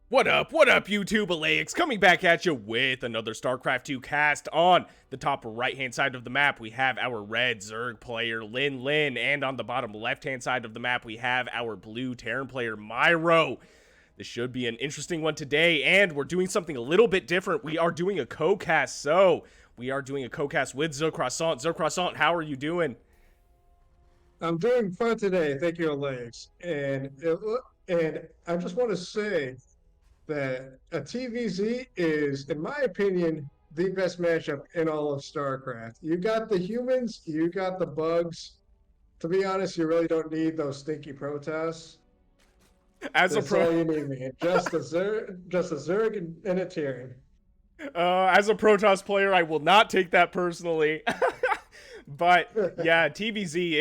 What up, YouTube Elleix? Coming back at you with another StarCraft 2 cast. On the top right-hand side of the map, we have our red Zerg player, LinLin, and on the bottom left-hand side of the map, we have our blue Terran player, Miro. This should be an interesting one today, and we're doing something a little bit different. We are doing a co-cast, so we are doing a co-cast with ZeCroiSSanT. ZeCroiSSanT, how are you doing? I'm doing fine today, thank you, Alex. And I just want to say that a TvZ is, in my opinion, the best matchup in all of StarCraft. You got the humans, you got the bugs. To be honest, you really don't need those stinky Protoss. That's all you need, man. Just a Zerg and a Terran. As a Protoss player, I will not take that personally. But yeah, TvZ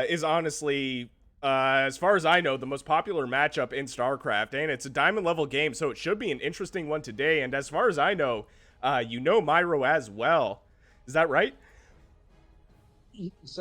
is honestly, as far as I know, the most popular matchup in StarCraft, and it's a diamond level game, so it should be an interesting one today. And as far as I know, you know Miro as well. Is that right? Yes,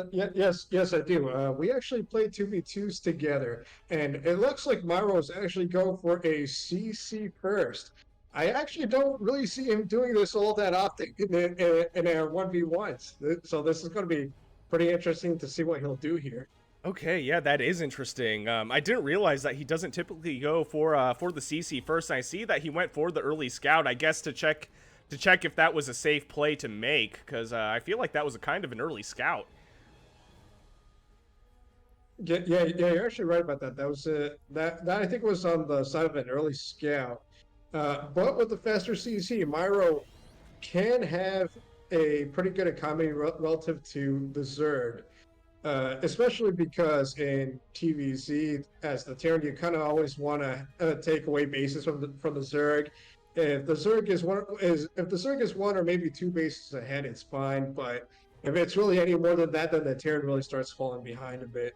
I do. We actually played 2v2s together, and it looks like Miro is actually going for a CC first. I actually don't really see him doing this all that often in our 1v1s. So this is going to be pretty interesting to see what he'll do here. Okay, yeah, that is interesting. I didn't realize that he doesn't typically go for the CC first. I see that he went for the early scout, I guess to check if that was a safe play to make, because I feel like that was a kind of an early scout. Yeah, you're actually right about that. That was that I think was on the side of an early scout. But with the faster CC, Miro can have a pretty good economy relative to the Zerg. Especially because in TvZ, as the Terran, you kind of always want to take away bases from the Zerg. If the Zerg is one or maybe two bases ahead, it's fine. But if it's really any more than that, then the Terran really starts falling behind a bit.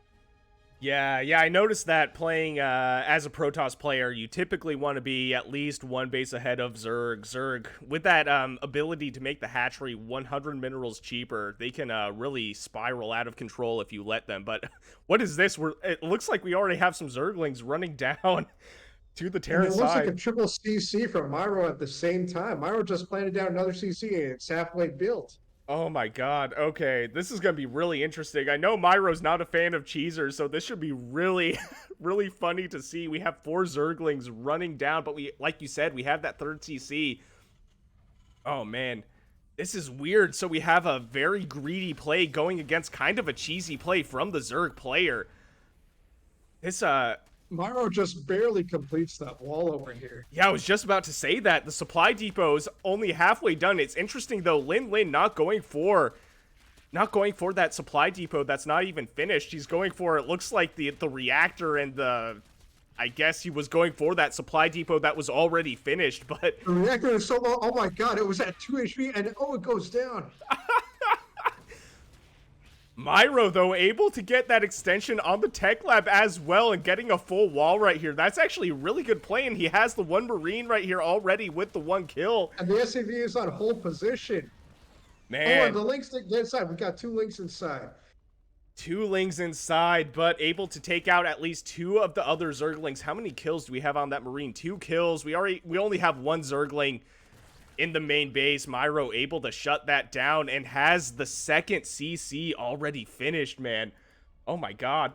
Yeah, I noticed that playing as a Protoss player, you typically want to be at least one base ahead of Zerg. Zerg, with that ability to make the hatchery 100 minerals cheaper, they can really spiral out of control if you let them. But what is this? It looks like we already have some Zerglings running down to the Terran side. It looks like a triple CC from Miro at the same time. Miro just planted down another CC and it's halfway built. Oh my god, okay, this is gonna be really interesting. I know Myro's not a fan of cheesers, so this should be really, really funny to see. We have 4 Zerglings running down, but we, like you said, we have that third CC. Oh man, this is weird. So we have a very greedy play going against kind of a cheesy play from the Zerg player. This, Miro just barely completes that wall over here. Yeah, I was just about to say that. The supply depot is only halfway done. It's interesting, though, LinLin not going for that supply depot that's not even finished. He's going for, it looks like, the reactor and the... I guess he was going for that supply depot that was already finished, but... The reactor is so low. Oh my god, it was at 2 HP, and it goes down. Miro, though, able to get that extension on the tech lab as well and getting a full wall right here. That's actually a really good play, and he has the 1 Marine right here already with the 1 kill. And the SCV is on hold position. Man. Oh, and the links to get inside. We got 2 links inside. 2 links inside, but able to take out at least 2 of the other Zerglings. How many kills do we have on that Marine? 2 kills. We only have 1 Zergling in the main base. Miro able to shut that down and has the second CC already finished, man. Oh my god.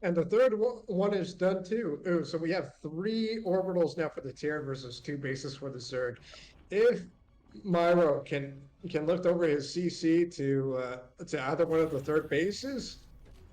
And the third one is done too. Ooh, so we have 3 orbitals now for the Terran versus 2 bases for the Zerg. If Miro can lift over his CC to either one of the third bases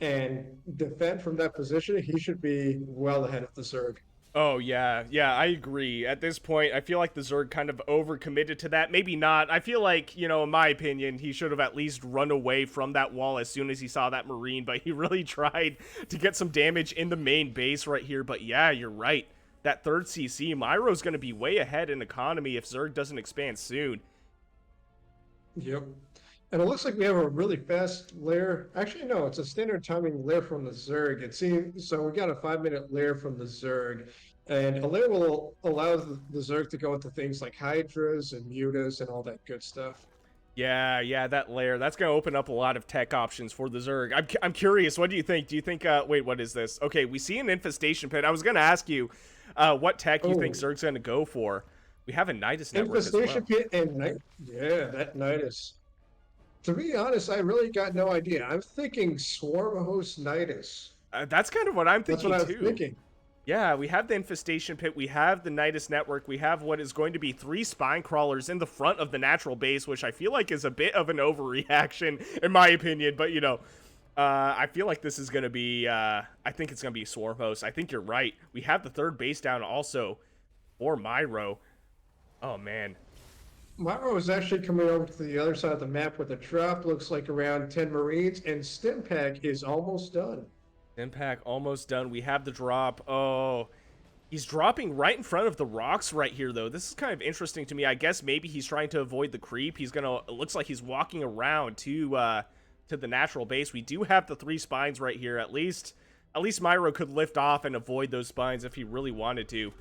and defend from that position, he should be well ahead of the Zerg. Oh, yeah, I agree. At this point, I feel like the Zerg kind of overcommitted to that. Maybe not. I feel like, you know, in my opinion, he should have at least run away from that wall as soon as he saw that Marine, but he really tried to get some damage in the main base right here. But yeah, you're right. That third CC, Miro's going to be way ahead in economy if Zerg doesn't expand soon. Yep. And it looks like we have a really fast lair. Actually, no, it's a standard timing lair from the Zerg. It seems so. We got a 5-minute lair from the Zerg, and a lair will allow the Zerg to go into things like Hydras and Mutas and all that good stuff. Yeah, that lair. That's going to open up a lot of tech options for the Zerg. I'm curious, what do you think? Do you think, wait, what is this? Okay, we see an infestation pit. I was going to ask you, what tech you think Oh, Zerg's going to go for. We have a Nydus network as infestation well. pit and yeah, that Nydus. To be honest, I really got no idea. I'm thinking Swarm Host Nydus. That's kind of what I'm That's what thinking I was too. thinking. Yeah, we have the infestation pit, we have the Nydus network, we have what is going to be 3 spine crawlers in the front of the natural base, which I feel like is a bit of an overreaction in my opinion, but you know, I feel like this is going to be, I think it's going to be Swarm Host. I think you're right. We have the 3rd base down also for Miro. Oh man. Miro is actually coming over to the other side of the map with a drop, looks like around 10 Marines, and Stimpack is almost done. Impact almost done. We have the drop. Oh, he's dropping right in front of the rocks right here, though. This is kind of interesting to me. I guess maybe he's trying to avoid the creep. He's gonna. It looks like he's walking around to the natural base. We do have the 3 spines right here. At least Miro could lift off and avoid those spines if he really wanted to.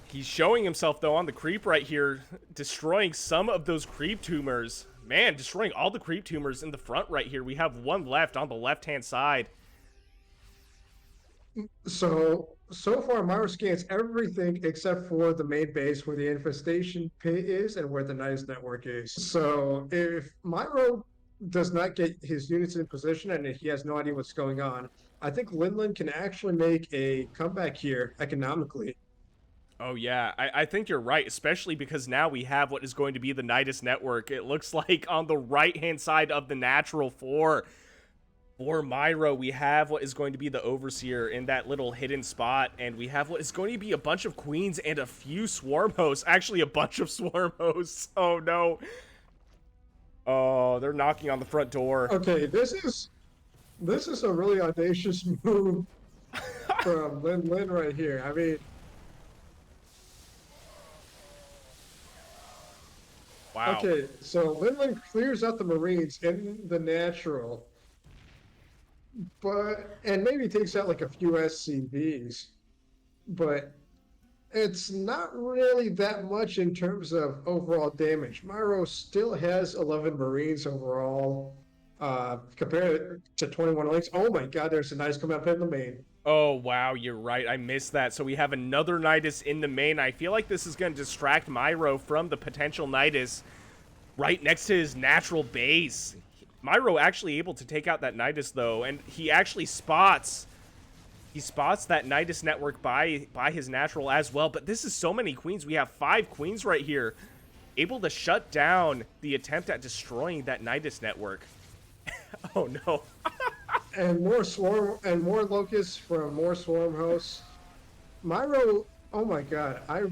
He's showing himself, though, on the creep right here, destroying some of those creep tumors. Man, destroying all the creep tumors in the front right here. We have 1 left on the left-hand side. So far, Miro scans everything except for the main base where the infestation pit is and where the Nydus network is. So if Miro does not get his units in position and he has no idea what's going on, I think LinLin can actually make a comeback here economically. Oh, yeah, I think you're right, especially because now we have what is going to be the Nydus network. It looks like on the right-hand side of the natural for Miro, we have what is going to be the Overseer in that little hidden spot, and we have what is going to be a bunch of queens and a few swarm hosts. Actually, a bunch of swarm hosts. Oh, no. Oh, they're knocking on the front door. Okay, this is a really audacious move from LinLin right here. I mean, Wow. okay, so LinLin clears out the Marines in the natural, and maybe takes out like a few SCVs, but it's not really that much in terms of overall damage. Miro still has 11 Marines overall, compared to 21 links. Oh my god, there's a nice come up in the main. Oh, wow, you're right. I missed that. So we have another Nydus in the main. I feel like this is going to distract Miro from the potential Nydus right next to his natural base. Miro actually able to take out that Nydus, though, and he actually spots that Nydus network by his natural as well. But this is so many queens. We have 5 queens right here, able to shut down the attempt at destroying that Nydus network. Oh, no. And more locusts from more swarm hosts. Miro, oh my god, I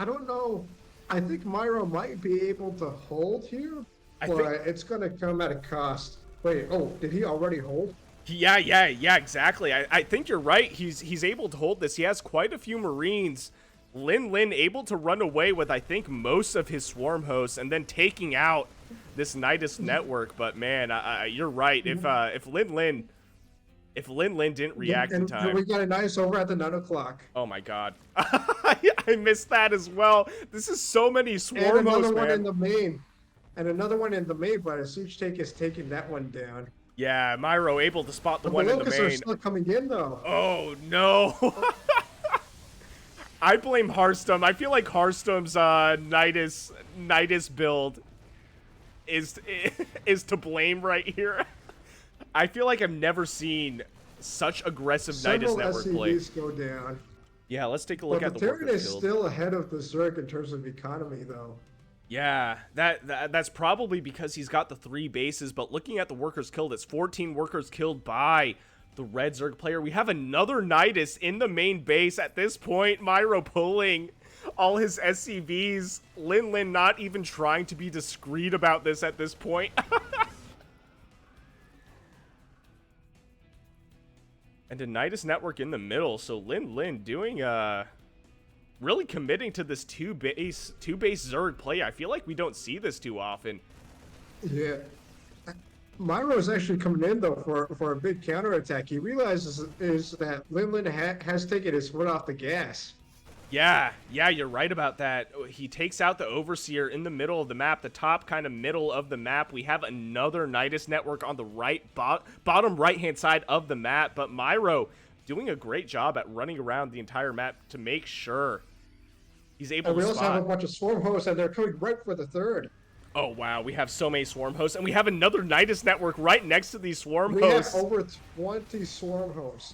don't know. I think Miro might be able to hold here, but it's gonna come at a cost. Wait, oh, did he already hold? Yeah, exactly. I think you're right. He's able to hold this. He has quite a few Marines. LinLin able to run away with, I think, most of his swarm hosts and then taking out this Nydus network. But man, you're right. If LinLin didn't react in time, we got a nice over at the 9 o'clock. Oh my god, I missed that as well. This is so many swarm and hosts, another one man. in the main, and another one in the main. But a siege tank is taking that one down. Yeah, Miro able to spot the one in the main. Are still coming in though. Oh no. I blame Hearthstone. I feel like Hearthstone's Nydus build is to blame right here. I feel like I've never seen such aggressive Nydus network play. SCVs go down. Yeah, let's take a look at the Terran workers is guild. still ahead of the Zerg in terms of economy, though. Yeah, that's probably because he's got the 3 bases, but looking at the workers killed, it's 14 workers killed by the red Zerg player. We have another Nydus in the main base at this point. Miro pulling all his SCVs. LinLin not even trying to be discreet about this at this point. And a Nydus network in the middle, so LinLin doing really committing to this two base Zerg play. I feel like we don't see this too often. Yeah. Miro is actually coming in though for a big counterattack. He realizes is that LinLin has taken his foot off the gas. Yeah, yeah, you're right about that. He takes out the Overseer in the middle of the map, the top kind of middle of the map. We have another Nydus network on the bottom right-hand side of the map, but Miro doing a great job at running around the entire map to make sure he's able And to we also have a spot. bunch of swarm hosts, and they're coming right for the third. Oh, wow, we have so many swarm hosts, and we have another Nydus network right next to these swarm We have hosts. over 20 swarm hosts.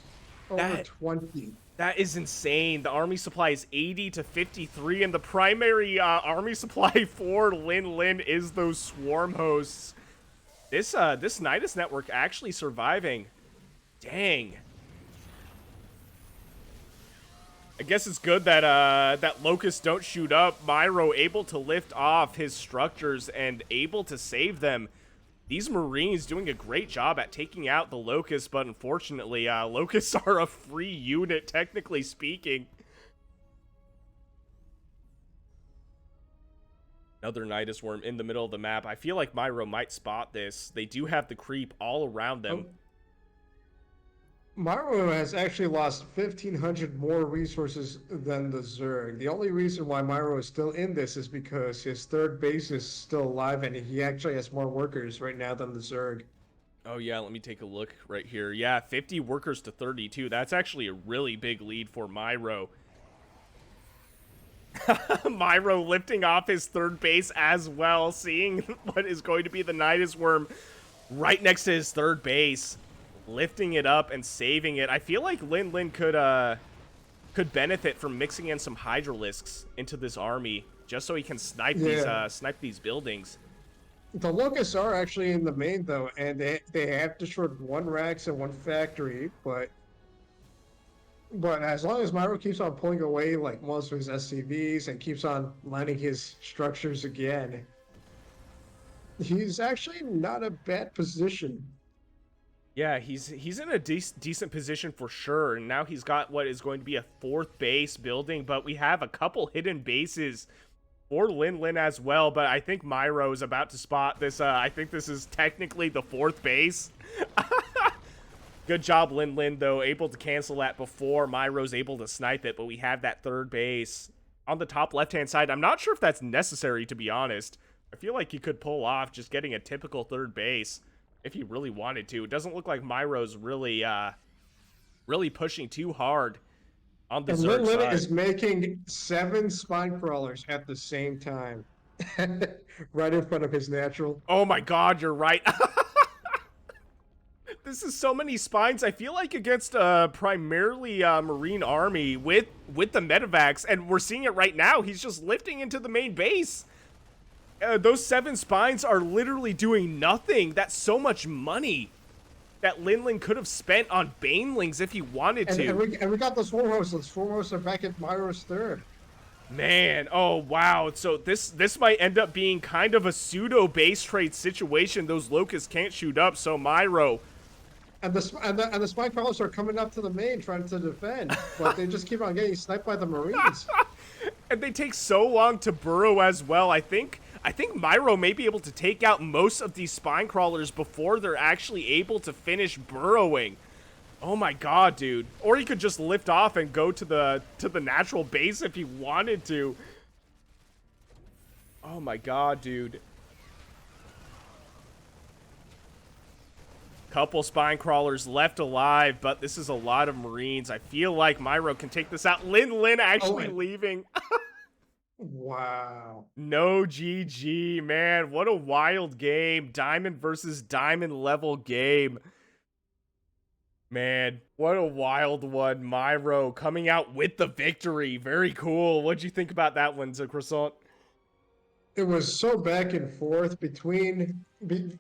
Over That 20. That is insane. The army supply is 80 to 53, and the primary army supply for LinLin is those swarm hosts. This Nydus network actually surviving. Dang. I guess it's good that that locusts don't shoot up. Miro able to lift off his structures and able to save them. These Marines doing a great job at taking out the locusts, but unfortunately, locusts are a free unit, technically speaking. Another Nydus worm in the middle of the map. I feel like Miro might spot this. They do have the creep all around them. Miro has actually lost 1,500 more resources than the Zerg. The only reason why Miro is still in this is because his third base is still alive, and he actually has more workers right now than the Zerg. Oh yeah, let me take a look right here. Yeah, 50 workers to 32. That's actually a really big lead for Miro. Miro lifting off his third base as well, seeing what is going to be the Nydus worm right next to his third base. Lifting it up and saving it. I feel like LinLin could benefit from mixing in some Hydralisks into this army, just so he can snipe these buildings. The Locusts are actually in the main though, and they have destroyed one Rax and one factory, but as long as Miro keeps on pulling away like most of his SCVs and keeps on lining his structures again, he's actually not a bad position. Yeah, he's in a decent position for sure, and now he's got what is going to be a fourth base building, but we have a couple hidden bases for LinLin as well, but I think Miro is about to spot this. I think this is technically the fourth base. Good job, LinLin, though, able to cancel that before Miro's able to snipe it, but we have that third base on the top left-hand side. I'm not sure if that's necessary, to be honest. I feel like he could pull off just getting a typical third base if he really wanted to. It doesn't look like Miro's really pushing too hard on the Zerg LinLin side. is making 7 spine crawlers at the same time, right in front of his natural. Oh my god, you're right. This is so many spines. I feel like against primarily Marine army with the medevacs, and we're seeing it right now. He's just lifting into the main base. Those 7 spines are literally doing nothing. That's so much money that LinLin could have spent on banelings if he wanted to. And we got the swarm hosts. The swarm hosts are back at Miro's third. Man, oh wow. So this might end up being kind of a pseudo base trade situation. Those locusts can't shoot up, so Miro. And the spine crawlers are coming up to the main trying to defend, but they just keep on getting sniped by the Marines. And they take so long to burrow as well. I think Miro may be able to take out most of these spine crawlers before they're actually able to finish burrowing. Oh my god, dude. Or he could just lift off and go to the natural base if he wanted to. Oh my god, dude. Couple spine crawlers left alive, but this is a lot of Marines. I feel like Miro can take this out. LinLin actually leaving. Wow. No GG, man. What a wild game. Diamond versus diamond level game. Man, what a wild one. Miro coming out with the victory. Very cool. What'd you think about that one, ZeCroiSSanT? It was so back and forth between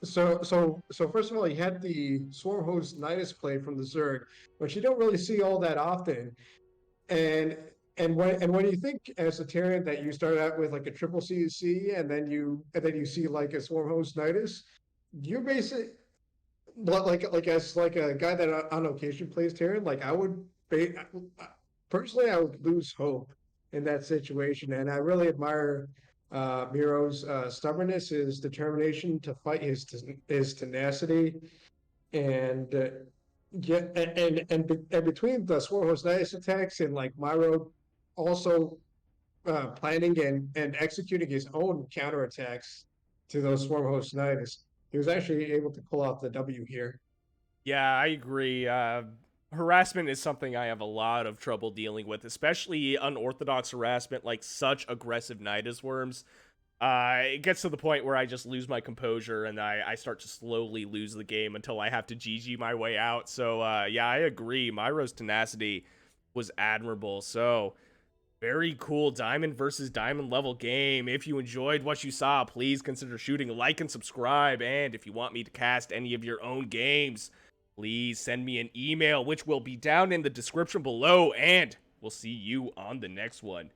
so first of all, you had the swarm host Nydus play from the Zerg, which you don't really see all that often. And when you think as a Terran that you start out with like a triple CC and then you see like a swarm host Nydus, you're basically like as like a guy that on occasion plays Terran, like personally I would lose hope in that situation, and I really admire Miro's stubbornness, his determination to fight, his tenacity, and and between the Swarmhost Nydus attacks and like Miro also planning and executing his own counterattacks to those swarm host Nydus. He was actually able to pull out the W here. Yeah, I agree. Harassment is something I have a lot of trouble dealing with, especially unorthodox harassment like such aggressive Nidus worms. It gets to the point where I just lose my composure and I start to slowly lose the game until I have to GG my way out. So, yeah, I agree. Miro's tenacity was admirable. So, very cool diamond versus diamond level game. If you enjoyed what you saw, please consider shooting a like and subscribe. And if you want me to cast any of your own games, please send me an email, which will be down in the description below. And we'll see you on the next one.